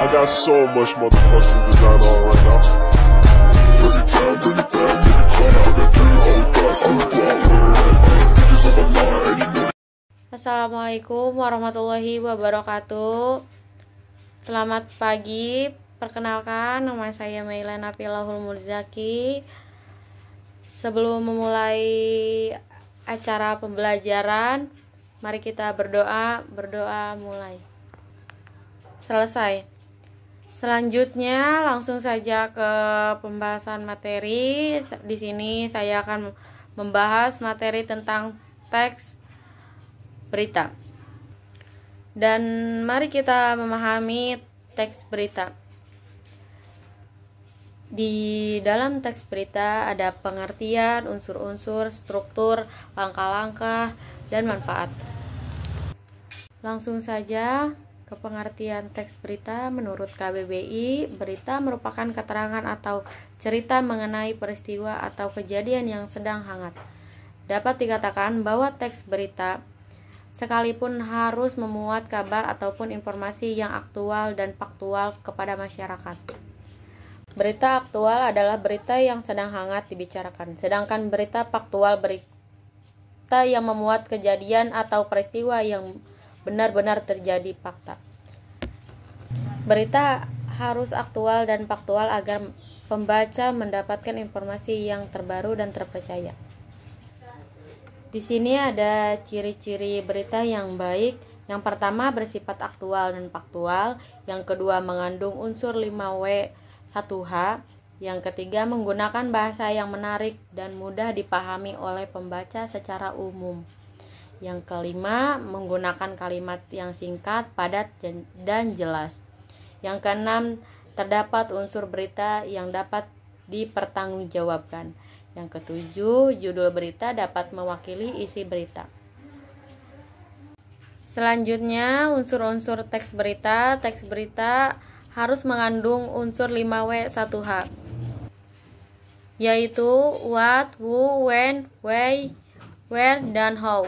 I got so much motherfucking design on right now. Bring it down, bring it down, make it clap. I got 3 whole thoughts, I'm bitches on my line. Assalamualaikum warahmatullahi wabarakatuh. Selamat pagi. Perkenalkan, nama saya Mailana Pilahul Murzaki. Sebelum memulai acara pembelajaran, mari kita berdoa. Berdoa mulai. Selesai. Selanjutnya langsung saja ke pembahasan materi. Di sini saya akan membahas materi tentang teks berita. Dan mari kita memahami teks berita. Di dalam teks berita ada pengertian, unsur-unsur, struktur, langkah-langkah, dan manfaat. Langsung saja ke pengertian teks berita. Menurut KBBI, berita merupakan keterangan atau cerita mengenai peristiwa atau kejadian yang sedang hangat. Dapat dikatakan bahwa teks berita sekalipun harus memuat kabar ataupun informasi yang aktual dan faktual kepada masyarakat. Berita aktual adalah berita yang sedang hangat dibicarakan, sedangkan berita faktual berita yang memuat kejadian atau peristiwa yang benar-benar terjadi fakta. Berita harus aktual dan faktual agar pembaca mendapatkan informasi yang terbaru dan terpercaya. Di sini ada ciri-ciri berita yang baik. Yang pertama bersifat aktual dan faktual, yang kedua mengandung unsur 5W 1H, yang ketiga menggunakan bahasa yang menarik dan mudah dipahami oleh pembaca secara umum. Yang kelima menggunakan kalimat yang singkat, padat, dan jelas. Yang keenam terdapat unsur berita yang dapat dipertanggungjawabkan. Yang ketujuh, judul berita dapat mewakili isi berita. Selanjutnya, unsur-unsur teks berita. Teks berita harus mengandung unsur 5W 1H, yaitu what, who, when, why, where, dan how.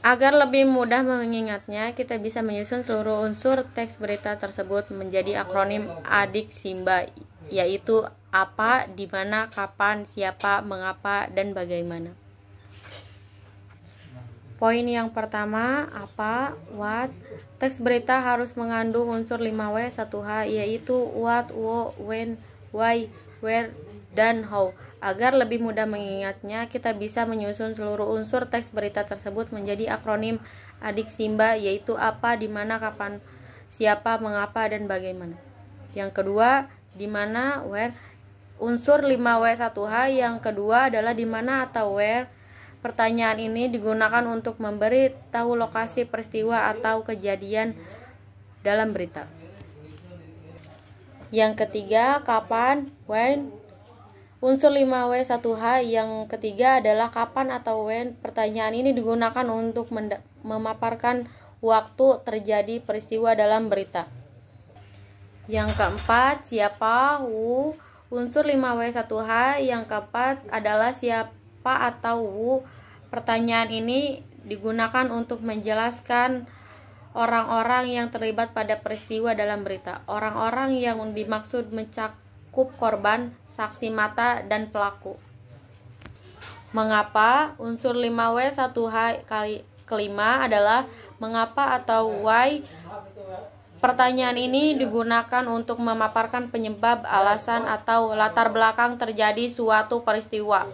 Agar lebih mudah mengingatnya, kita bisa menyusun seluruh unsur teks berita tersebut menjadi akronim ADIK SIMBA, yaitu apa, di mana, kapan, siapa, mengapa, dan bagaimana. Poin yang pertama, apa, what. Teks berita harus mengandung unsur 5W 1H, yaitu what, who, when, why, where, dan how. Agar lebih mudah mengingatnya, kita bisa menyusun seluruh unsur teks berita tersebut menjadi akronim ADIK SIMBA, yaitu apa, di mana, kapan, siapa, mengapa, dan bagaimana. Yang kedua, di mana, where. Unsur 5W 1H yang kedua adalah di mana atau where. Pertanyaan ini digunakan untuk memberi tahu lokasi peristiwa atau kejadian dalam berita. Yang ketiga, kapan, when. Unsur 5W 1H yang ketiga adalah kapan atau when. Pertanyaan ini digunakan untuk memaparkan waktu terjadi peristiwa dalam berita. Yang keempat, siapa, who. Unsur 5W 1H yang keempat adalah siapa atau who. Pertanyaan ini digunakan untuk menjelaskan orang-orang yang terlibat pada peristiwa dalam berita. Orang-orang yang dimaksud mencakup korban, saksi mata, dan pelaku. Mengapa? Unsur 5W 1H kelima adalah mengapa atau why. Pertanyaan ini digunakan untuk memaparkan penyebab, alasan, atau latar belakang terjadi suatu peristiwa.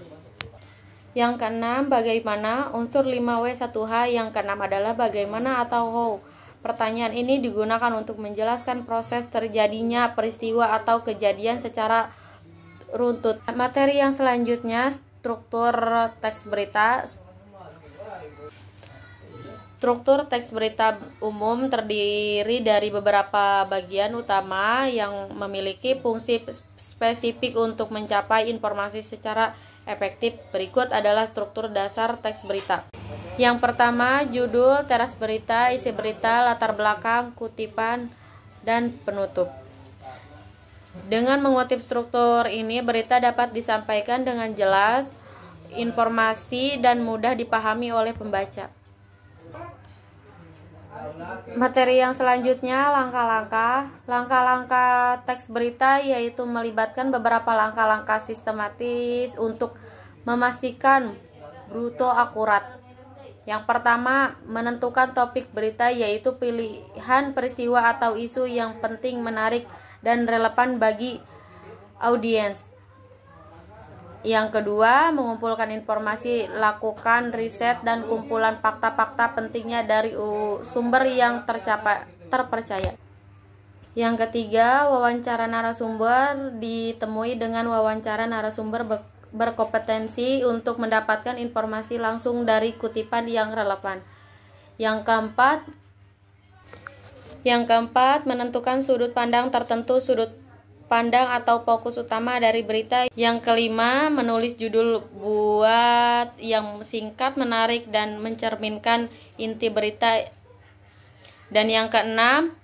Yang keenam, bagaimana. Unsur 5W 1H yang keenam adalah bagaimana atau how. Pertanyaan ini digunakan untuk menjelaskan proses terjadinya peristiwa atau kejadian secara runtut. Materi yang selanjutnya, struktur teks berita. Struktur teks berita umum terdiri dari beberapa bagian utama yang memiliki fungsi spesifik untuk mencapai informasi secara efektif. Berikut adalah struktur dasar teks berita. Yang pertama, judul, teras berita, isi berita, latar belakang, kutipan, dan penutup. Dengan mengutip struktur ini, berita dapat disampaikan dengan jelas, informasi, dan mudah dipahami oleh pembaca. Materi yang selanjutnya, langkah-langkah teks berita, yaitu melibatkan beberapa langkah-langkah sistematis untuk memastikan bruto akurat. Yang pertama, menentukan topik berita, yaitu pilihan peristiwa atau isu yang penting, menarik, dan relevan bagi audiens. Yang kedua, mengumpulkan informasi, lakukan riset dan kumpulan fakta-fakta pentingnya dari sumber yang terpercaya. Yang ketiga, wawancara narasumber, ditemui dengan wawancara narasumber berkompetensi untuk mendapatkan informasi langsung dari kutipan yang relevan. Yang keempat, menentukan sudut pandang tertentu, sudut pandang atau fokus utama dari berita. Yang kelima, menulis judul buat yang singkat, menarik, dan mencerminkan inti berita. Dan yang keenam,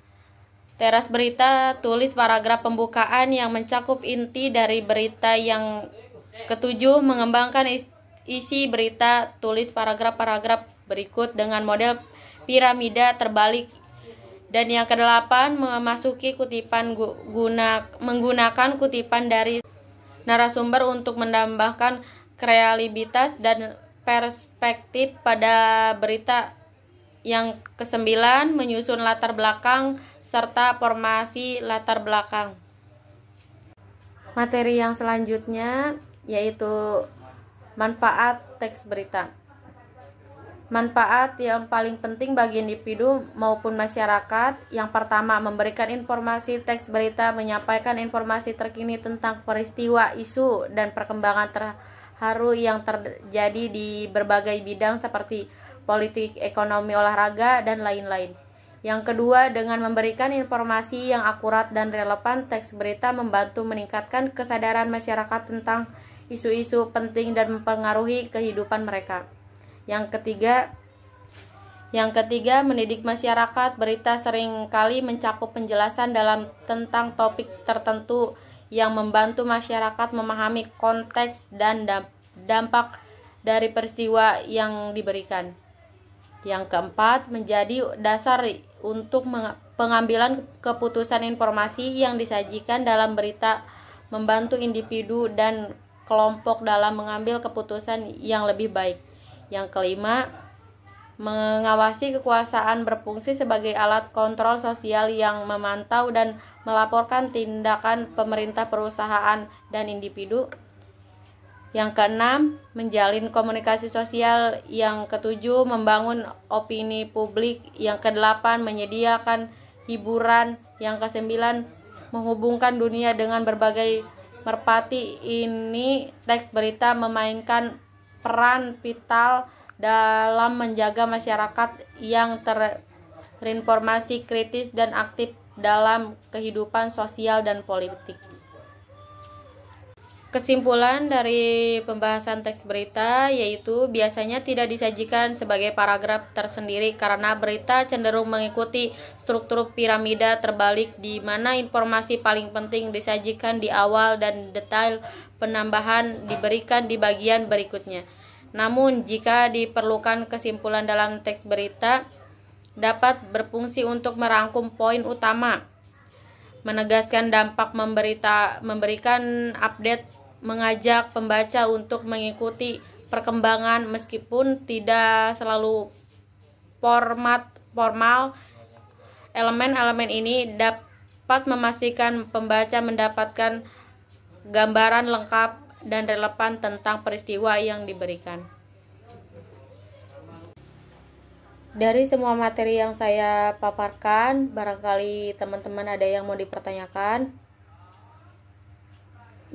teras berita, tulis paragraf pembukaan yang mencakup inti dari berita. Yang ketujuh, mengembangkan isi berita, tulis paragraf-paragraf berikut dengan model piramida terbalik. Dan yang kedelapan, memasuki kutipan menggunakan kutipan dari narasumber untuk menambahkan kredibilitas dan perspektif pada berita. Yang kesembilan, menyusun latar belakang serta formasi latar belakang. Materi yang selanjutnya yaitu manfaat teks berita. Manfaat yang paling penting bagi individu maupun masyarakat. Yang pertama, memberikan informasi. Teks berita menyampaikan informasi terkini tentang peristiwa, isu, dan perkembangan terharu yang terjadi di berbagai bidang seperti politik, ekonomi, olahraga, dan lain-lain. Yang kedua, dengan memberikan informasi yang akurat dan relevan, teks berita membantu meningkatkan kesadaran masyarakat tentang isu-isu penting dan mempengaruhi kehidupan mereka. Yang ketiga, mendidik masyarakat. Berita seringkali mencakup penjelasan dalam tentang topik tertentu yang membantu masyarakat memahami konteks dan dampak dari peristiwa yang diberikan. Yang keempat, menjadi dasar untuk pengambilan keputusan. Informasi yang disajikan dalam berita membantu individu dan kelompok dalam mengambil keputusan yang lebih baik. Yang kelima, mengawasi kekuasaan, berfungsi sebagai alat kontrol sosial yang memantau dan melaporkan tindakan pemerintah, perusahaan, dan individu. Yang keenam, menjalin komunikasi sosial. Yang ketujuh, membangun opini publik. Yang kedelapan, menyediakan hiburan. Yang kesembilan, menghubungkan dunia dengan berbagai merpati. Ini teks berita memainkan peran vital dalam menjaga masyarakat yang terinformasi, kritis, dan aktif dalam kehidupan sosial dan politik. Kesimpulan dari pembahasan teks berita yaitu biasanya tidak disajikan sebagai paragraf tersendiri karena berita cenderung mengikuti struktur piramida terbalik, di mana informasi paling penting disajikan di awal dan detail penambahan diberikan di bagian berikutnya. Namun, jika diperlukan, kesimpulan dalam teks berita dapat berfungsi untuk merangkum poin utama, menegaskan dampak memberikan update, mengajak pembaca untuk mengikuti perkembangan meskipun tidak selalu formal. Elemen-elemen ini dapat memastikan pembaca mendapatkan gambaran lengkap dan relevan tentang peristiwa yang diberikan. Dari semua materi yang saya paparkan, barangkali teman-teman ada yang mau dipertanyakan.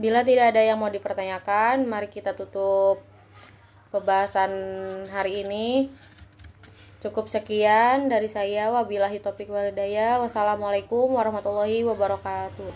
Bila tidak ada yang mau dipertanyakan, mari kita tutup pembahasan hari ini. Cukup sekian dari saya. Wabillahi taufiq wal hidayah. Wassalamualaikum warahmatullahi wabarakatuh.